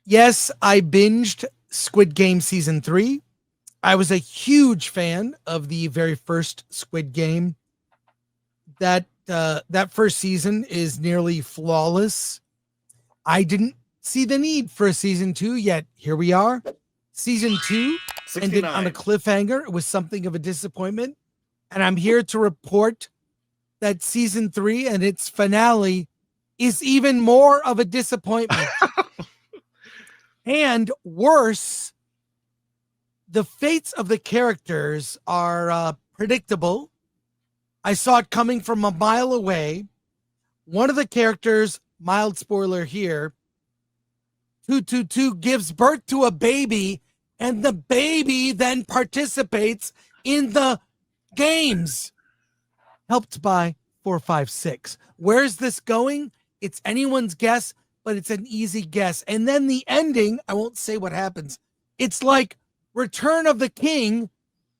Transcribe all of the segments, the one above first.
Yes, I binged Squid Game season 3. I was a huge fan of the very first Squid Game. That first season is nearly flawless. I didn't see the need for a season 2 yet. Here we are. Season 2 ended on a 69. cliffhanger. It was something of a disappointment. And I'm here to report that season 3 and its finale is even more of a disappointment. And worse, the fates of the characters are predictable. I saw it coming from a mile away. One of the characters, mild spoiler here, 222 gives birth to a baby, and the baby then participates in the games, helped by 456. Where's this going? It's anyone's guess, but it's an easy guess. And then the ending, I won't say what happens. It's like Return of the King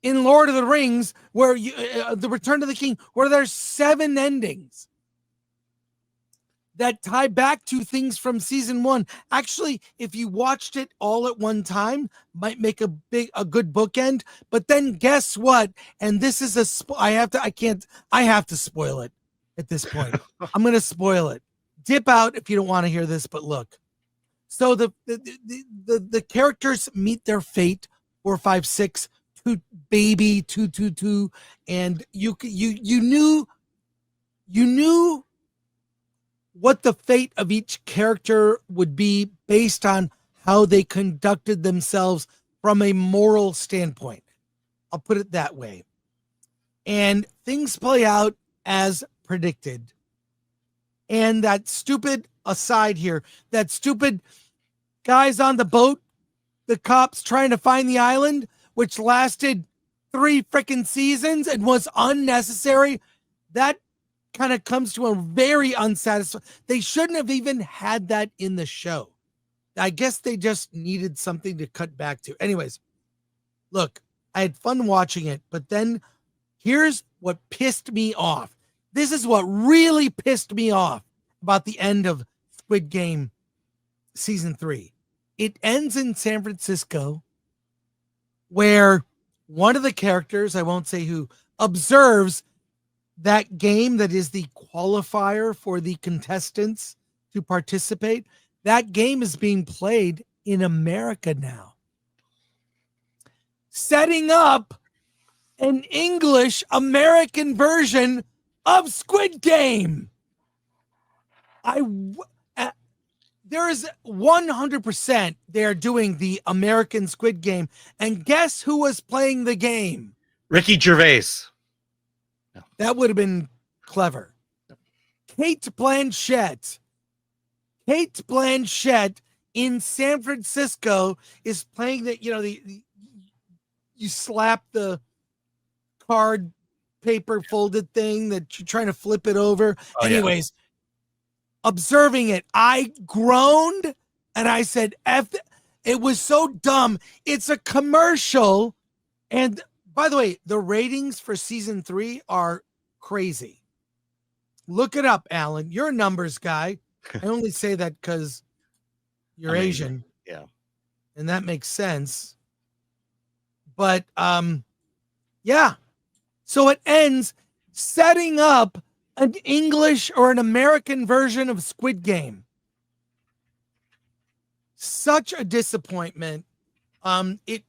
in Lord of the Rings, where the Return of the King, where there's 7 endings that tie back to things from season 1. Actually, if you watched it all at one time, might make a good bookend. But then guess what? And this is I have to spoil it at this point. I'm going to spoil it. Dip out if you don't want to hear this, but look. So the characters meet their fate, 456, baby 222, and you knew what the fate of each character would be based on how they conducted themselves from a moral standpoint. I'll put it that way. And things play out as predicted. And that stupid aside here, that stupid guys on the boat, the cops trying to find the island, which lasted 3 freaking seasons and was unnecessary, that kind of comes to a very unsatisfying. They shouldn't have even had that in the show. I guess they just needed something to cut back to. Anyways, look, I had fun watching it, but then here's what pissed me off. This is what really pissed me off about the end of Squid Game season 3. It ends in San Francisco, where one of the characters, I won't say who, observes that game that is the qualifier for the contestants to participate. That game is being played in America now, setting up an English American version of Squid Game. There is 100% they're doing the American Squid Game. And guess who was playing the game? Ricky Gervais. That would have been clever. Kate Blanchett. Kate Blanchett in San Francisco is playing you slap the card paper folded thing that you're trying to flip it over. Oh, anyways, observing it, I groaned and I said, F, it was so dumb. It's a commercial. And by the way, the ratings for season 3 are crazy. Look it up, Alan. You're a numbers guy. I only say that because you're Asian. Yeah. And that makes sense. But yeah. So it ends setting up an English or an American version of Squid Game. Such a disappointment. It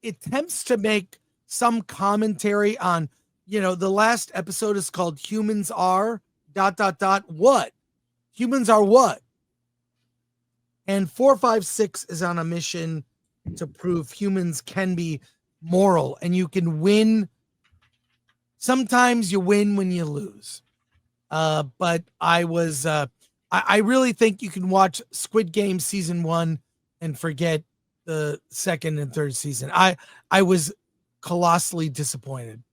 attempts to make some commentary on, the last episode is called Humans Are ... What? Humans are what? And 456 is on a mission to prove humans can be moral and you can win. Sometimes you win when you lose. But I really think you can watch Squid Game season 1 and forget the second and third season. I was colossally disappointed.